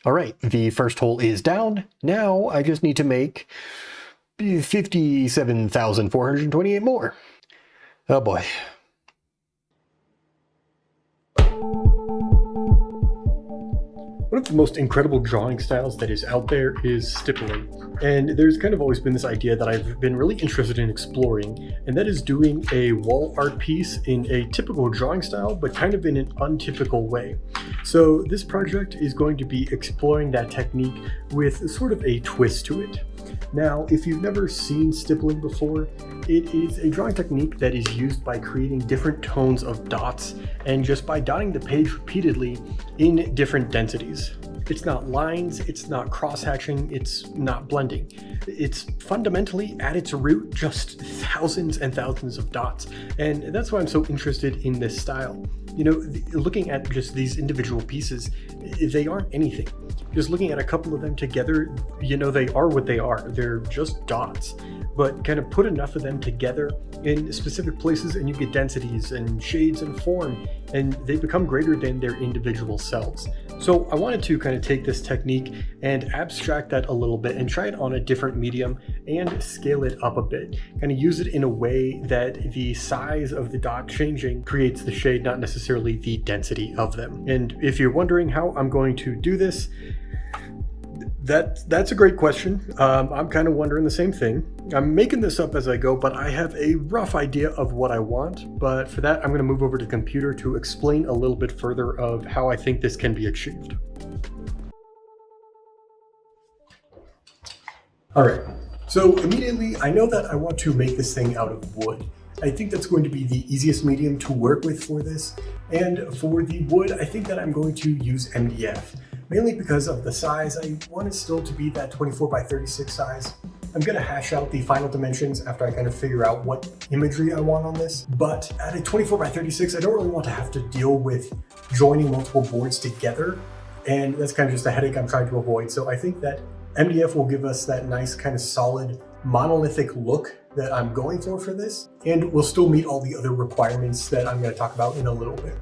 All right, the first hole is down. Now I just need to make 57,428 more. Oh boy. One of the most incredible drawing styles that is out there is stippling. And there's kind of always been this idea that I've been really interested in exploring, and that is doing a wall art piece in a typical drawing style, but kind of in an untypical way. So this project is going to be exploring that technique with sort of a twist to it. Now, if you've never seen stippling before, it is a drawing technique that is used by creating different tones of dots and just by dotting the page repeatedly in different densities. It's not lines, it's not cross-hatching, it's not blending. It's fundamentally, at its root, just thousands and thousands of dots. And that's why I'm so interested in this style. You know, looking at just these individual pieces, they aren't anything. Just looking at a couple of them together, you know, they are what they are. They're just dots. But kind of put enough of them together in specific places and you get densities and shades and form, and they become greater than their individual selves. So I wanted to kind of take this technique and abstract that a little bit and try it on a different medium and scale it up a bit. Kind of use it in a way that the size of the dot changing creates the shade, not necessarily the density of them. And if you're wondering how I'm going to do this, that's a great question. I'm kind of wondering the same thing. I'm making this up as I go, but I have a rough idea of what I want. But for that, I'm going to move over to the computer to explain a little bit further of how I think this can be achieved. All right, so immediately I know that I want to make this thing out of wood. I think that's going to be the easiest medium to work with for this. And for the wood, I think that I'm going to use MDF. Mainly because of the size. I want it still to be that 24 by 36 size. I'm gonna hash out the final dimensions after I kind of figure out what imagery I want on this. But at a 24 by 36, I don't really want to have to deal with joining multiple boards together. And that's kind of just a headache I'm trying to avoid. So I think that MDF will give us that nice kind of solid monolithic look that I'm going for this. And will still meet all the other requirements that I'm gonna talk about in a little bit.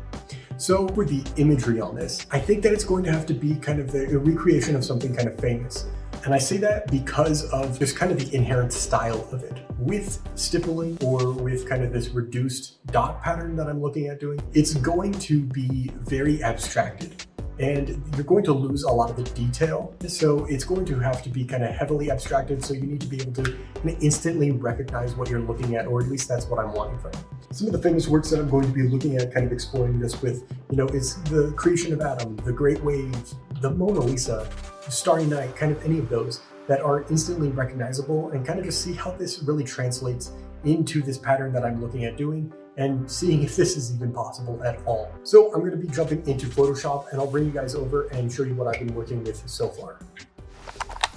So for the imagery on this, I think that it's going to have to be kind of a recreation of something kind of famous. And I say that because of just kind of the inherent style of it. With stippling or with kind of this reduced dot pattern that I'm looking at doing, it's going to be very abstracted. And you're going to lose a lot of the detail. So it's going to have to be kind of heavily abstracted. So you need to be able to kind of instantly recognize what you're looking at, or at least that's what I'm wanting from it. Some of the famous works that I'm going to be looking at, kind of exploring this with, you know, is the creation of Adam, the Great Wave, the Mona Lisa, Starry Night, kind of any of those that are instantly recognizable, and kind of just see how this really translates into this pattern that I'm looking at doing, and seeing if this is even possible at all. So I'm going to be jumping into Photoshop, and I'll bring you guys over and show you what I've been working with so far.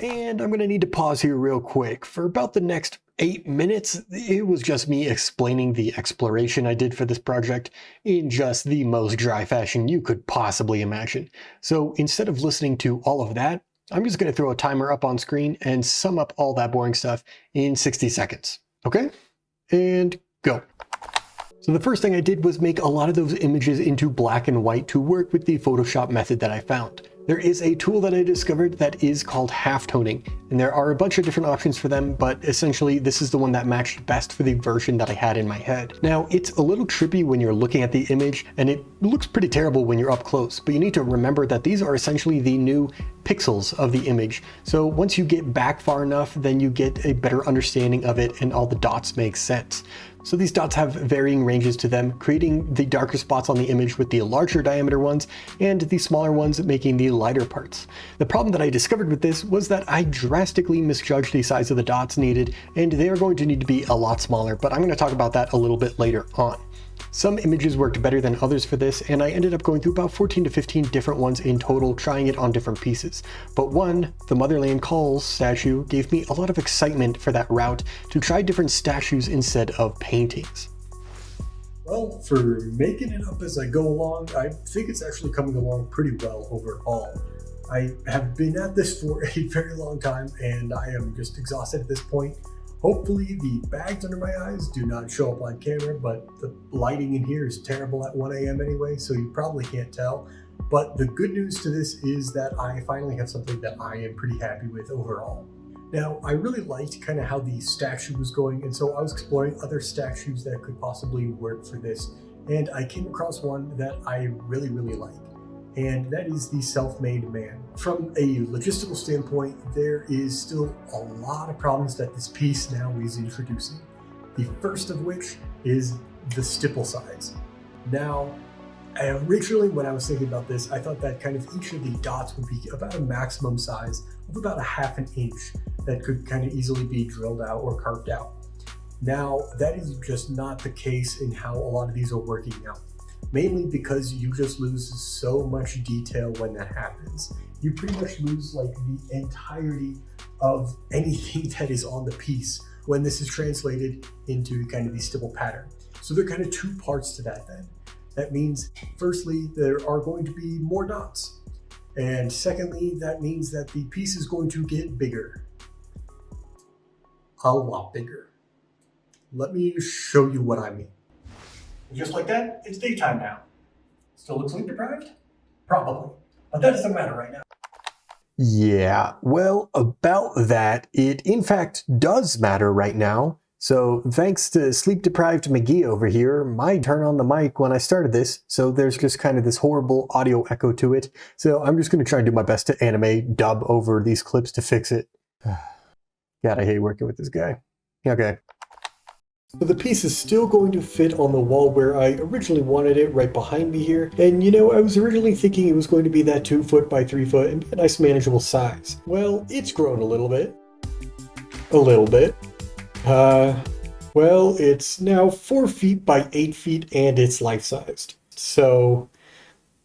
And I'm going to need to pause here real quick. For about the next 8 minutes, it was just me explaining the exploration I did for this project in just the most dry fashion you could possibly imagine. So instead of listening to all of that, I'm just going to throw a timer up on screen and sum up all that boring stuff in 60 seconds. Okay? And go. So the first thing I did was make a lot of those images into black and white to work with the Photoshop method that I found. There is a tool that I discovered that is called halftoning, and there are a bunch of different options for them, but essentially this is the one that matched best for the version that I had in my head. Now, it's a little trippy when you're looking at the image, and it looks pretty terrible when you're up close, but you need to remember that these are essentially the new pixels of the image. So once you get back far enough, then you get a better understanding of it and all the dots make sense. So these dots have varying ranges to them, creating the darker spots on the image with the larger diameter ones and the smaller ones making the lighter parts. The problem that I discovered with this was that I drastically misjudged the size of the dots needed, and they are going to need to be a lot smaller, but I'm going to talk about that a little bit later on. Some images worked better than others for this, and I ended up going through about 14 to 15 different ones in total, trying it on different pieces. But one, the Motherland Calls statue, gave me a lot of excitement for that route to try different statues instead of paintings. Well, for making it up as I go along, I think it's actually coming along pretty well overall. I have been at this for a very long time, and I am just exhausted at this point. Hopefully the bags under my eyes do not show up on camera, but the lighting in here is terrible at 1 a.m. anyway, so you probably can't tell. But the good news to this is that I finally have something that I am pretty happy with overall. Now, I really liked kind of how the statue was going, and so I was exploring other statues that could possibly work for this, and I came across one that I really like, and that is the self-made man. From a logistical standpoint, there is still a lot of problems that this piece now is introducing. The first of which is the stipple size. Now, originally when I was thinking about this, I thought that kind of each of the dots would be about a maximum size of about a ½ an inch that could kind of easily be drilled out or carved out. Now, that is just not the case in how a lot of these are working now. Mainly because you just lose so much detail when that happens. You pretty much lose like the entirety of anything that is on the piece when this is translated into kind of the stipple pattern. So there are kind of two parts to that then. That means, firstly, there are going to be more dots. And secondly, that means that the piece is going to get bigger. A lot bigger. Let me show you what I mean. Just like that, it's daytime now. Still look sleep deprived? Probably. But that doesn't matter right now. Yeah, well, about that, it in fact does matter right now. So thanks to sleep deprived McGee over here, my turn on the mic when I started this, so there's just kind of this horrible audio echo to it. So I'm just going to try and do my best to animate, dub over these clips to fix it. God, I hate working with this guy. Okay. So the piece is still going to fit on the wall where I originally wanted it, right behind me here. And you know, I was originally thinking it was going to be that 2 foot by 3 foot and be a nice manageable size. Well, it's grown a little bit. A little bit. Well, it's now 4 feet by 8 feet and it's life-sized. So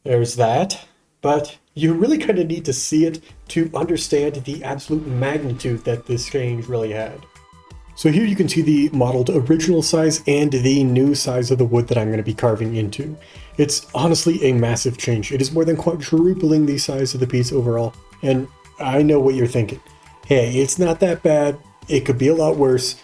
there's that. But you really kind of need to see it to understand the absolute magnitude that this change really had. So here you can see the modeled original size and the new size of the wood that I'm going to be carving into. It's honestly a massive change. It is more than quadrupling the size of the piece overall. And I know what you're thinking. Hey, it's not that bad. It could be a lot worse.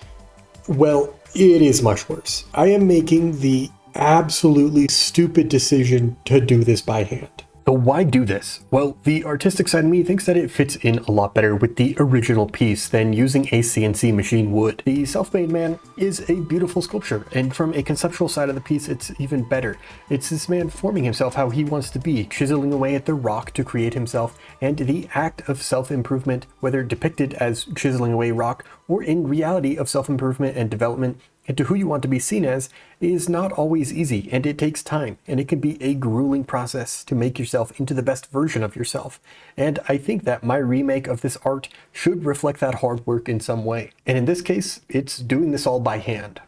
Well, it is much worse. I am making the absolutely stupid decision to do this by hand. So why do this? Well, the artistic side of me thinks that it fits in a lot better with the original piece than using a CNC machine would. The self-made man is a beautiful sculpture, and from a conceptual side of the piece, it's even better. It's this man forming himself how he wants to be, chiseling away at the rock to create himself, and the act of self-improvement, whether depicted as chiseling away rock or in reality of self-improvement and development into who you want to be seen as, is not always easy, and it takes time, and it can be a grueling process to make yourself into the best version of yourself. And I think that my remake of this art should reflect that hard work in some way. And in this case, it's doing this all by hand.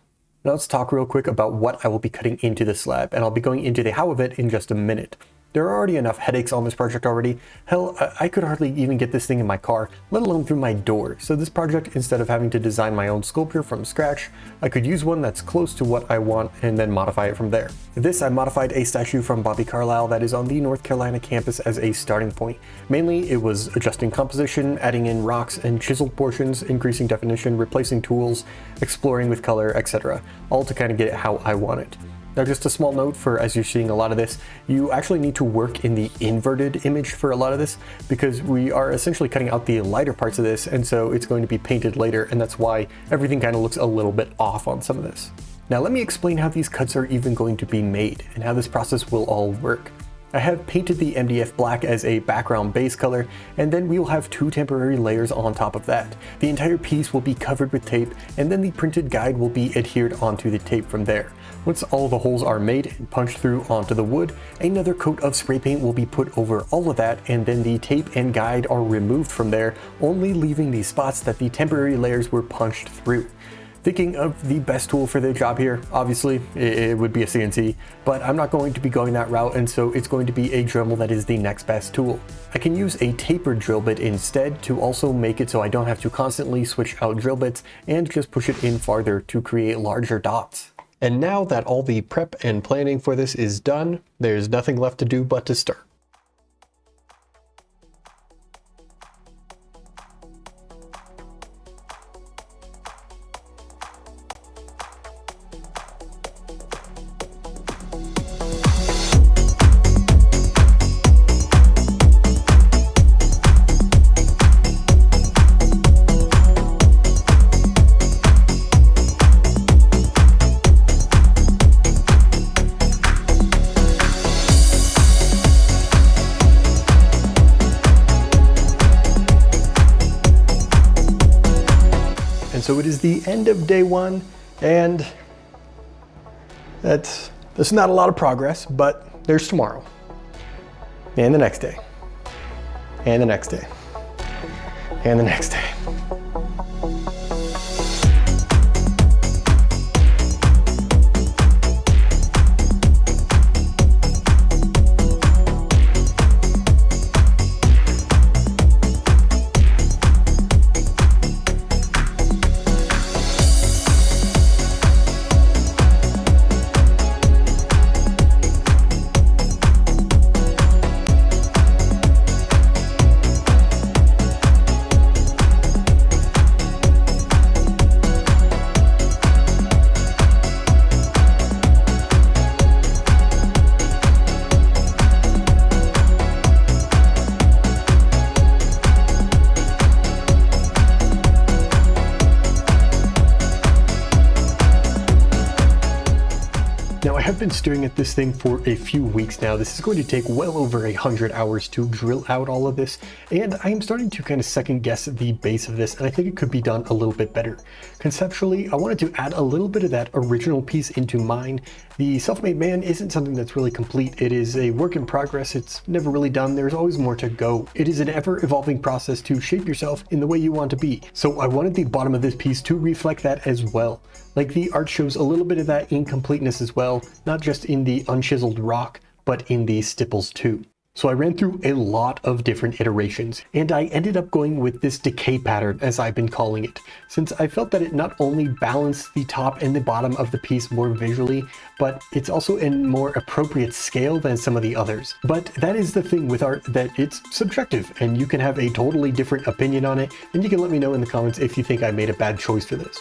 Now let's talk real quick about what I will be cutting into the slab, and I'll be going into the how of it in just a minute. There are already enough headaches on this project already. Hell, I could hardly even get this thing in my car, let alone through my door. So this project, instead of having to design my own sculpture from scratch, I could use one that's close to what I want and then modify it from there. This, I modified a statue from Bobby Carlyle that is on the North Carolina campus as a starting point. Mainly, it was adjusting composition, adding in rocks and chiseled portions, increasing definition, replacing tools, exploring with color, etc. All to kind of get it how I want it. Now just a small note for, as you're seeing a lot of this, you actually need to work in the inverted image for a lot of this, because we are essentially cutting out the lighter parts of this, and so it's going to be painted later, and that's why everything kind of looks a little bit off on some of this. Now let me explain how these cuts are even going to be made, and how this process will all work. I have painted the MDF black as a background base color, and then we will have 2 temporary layers on top of that. The entire piece will be covered with tape, and then the printed guide will be adhered onto the tape from there. Once all the holes are made and punched through onto the wood, another coat of spray paint will be put over all of that, and then the tape and guide are removed from there, only leaving the spots that the temporary layers were punched through. Thinking of the best tool for the job here, obviously it would be a CNC, but I'm not going to be going that route, and so it's going to be a Dremel that is the next best tool. I can use a tapered drill bit instead to also make it so I don't have to constantly switch out drill bits, and just push it in farther to create larger dots. And now that all the prep and planning for this is done, there's nothing left to do but to start. so it is the end of day one, and that's not a lot of progress, but there's tomorrow, and the next day, and the next day, and the next day. Now, I have been staring at this thing for a few weeks now. This is going to take well over 100 hours to drill out all of this, and I am starting to kind of second guess the base of this, and I think it could be done a little bit better. Conceptually, I wanted to add a little bit of that original piece into mine. The self-made man isn't something that's really complete. It is a work in progress. It's never really done. There's always more to go. It is an ever-evolving process to shape yourself in the way you want to be. So I wanted the bottom of this piece to reflect that as well. Like, the art shows a little bit of that incompleteness as well, not just in the unchiseled rock, but in the stipples too. So I ran through a lot of different iterations, and I ended up going with this decay pattern, as I've been calling it, since I felt that it not only balanced the top and the bottom of the piece more visually, but it's also in more appropriate scale than some of the others. But that is the thing with art, that it's subjective, and you can have a totally different opinion on it, and you can let me know in the comments if you think I made a bad choice for this.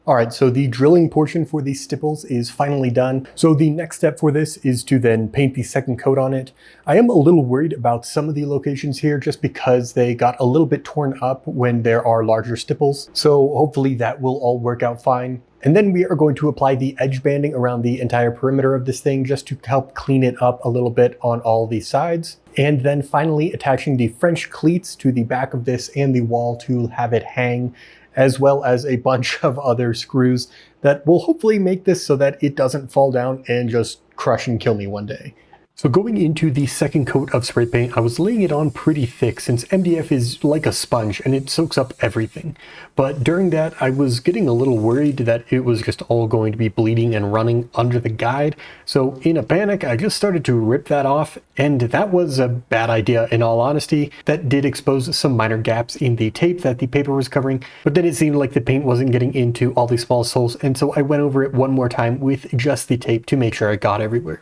All right, so the drilling portion for these stipples is finally done. So the next step for this is to then paint the second coat on it. I am a little worried about some of the locations here just because they got a little bit torn up when there are larger stipples. So hopefully that will all work out fine. And then we are going to apply the edge banding around the entire perimeter of this thing just to help clean it up a little bit on all the sides. And then finally attaching the French cleats to the back of this and the wall to have it hang, as well as a bunch of other screws that will hopefully make this so that it doesn't fall down and just crush and kill me one day. So going into the second coat of spray paint, I was laying it on pretty thick since MDF is like a sponge and it soaks up everything. But during that, I was getting a little worried that it was just all going to be bleeding and running under the guide. So in a panic, I just started to rip that off, and that was a bad idea in all honesty. That did expose some minor gaps in the tape that the paper was covering, but then it seemed like the paint wasn't getting into all the small holes, and so I went over it one more time with just the tape to make sure I got everywhere.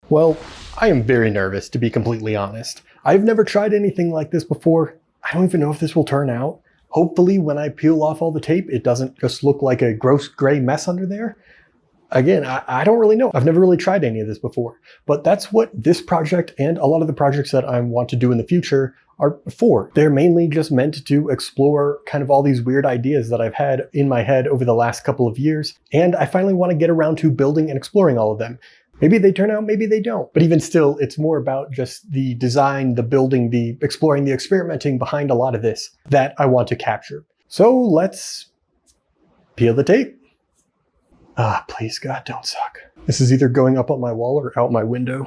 Well, I am very nervous, to be completely honest. I've never tried anything like this before. I don't even know if this will turn out. Hopefully when I peel off all the tape, it doesn't just look like a gross gray mess under there. Again, I don't really know. I've never really tried any of this before, but that's what this project and a lot of the projects that I want to do in the future are for. They're mainly just meant to explore kind of all these weird ideas that I've had in my head over the last couple of years, and I finally want to get around to building and exploring all of them. Maybe they turn out, maybe they don't. But even still, it's more about just the design, the building, the exploring, the experimenting behind a lot of this that I want to capture. So let's peel the tape. Ah, please God, don't suck. This is either going up on my wall or out my window.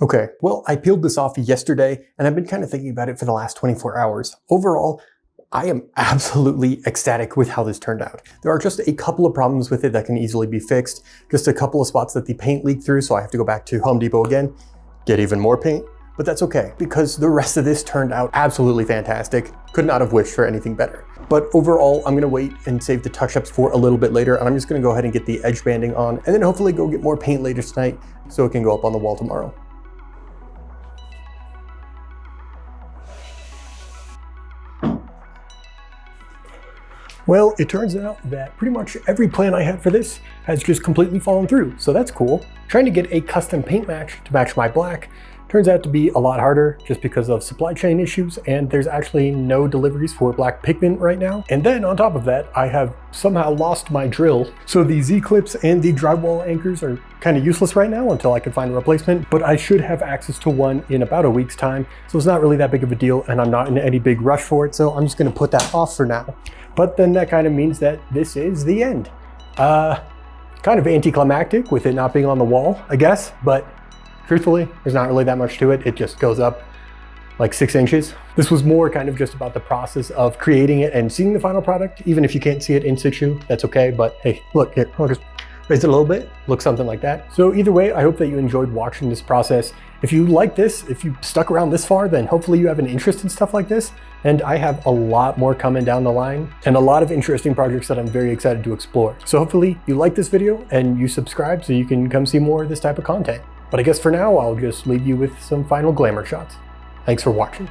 Okay, well, I peeled this off yesterday, and I've been kind of thinking about it for the last 24 hours. Overall, I am absolutely ecstatic with how this turned out. There are just a couple of problems with it that can easily be fixed. Just a couple of spots that the paint leaked through, so I have to go back to Home Depot again, get even more paint. But that's okay, because the rest of this turned out absolutely fantastic. Could not have wished for anything better. But overall, I'm gonna wait and save the touch-ups for a little bit later, and I'm just gonna go ahead and get the edge banding on, and then hopefully go get more paint later tonight so it can go up on the wall tomorrow. Well, it turns out that pretty much every plan I had for this has just completely fallen through, so that's cool. Trying to get a custom paint match to match my black turns out to be a lot harder just because of supply chain issues, and there's actually no deliveries for black pigment right now. And then on top of that, I have somehow lost my drill. So the Z-clips and the drywall anchors are kind of useless right now until I can find a replacement, but I should have access to one in about a week's time. So it's not really that big of a deal, and I'm not in any big rush for it, so I'm just gonna put that off for now. But then that kind of means that this is the end. Kind of anticlimactic with it not being on the wall, I guess, but truthfully, there's not really that much to it. It just goes up like 6 inches. This was more kind of just about the process of creating it and seeing the final product. Even if you can't see it in situ, that's okay. But hey, look, here, I'll just raise it a little bit, looks something like that. So either way, I hope that you enjoyed watching this process. If you like this, if you stuck around this far, then hopefully you have an interest in stuff like this. And I have a lot more coming down the line and a lot of interesting projects that I'm very excited to explore. So hopefully you like this video and you subscribe so you can come see more of this type of content. But I guess for now, I'll just leave you with some final glamour shots. Thanks for watching.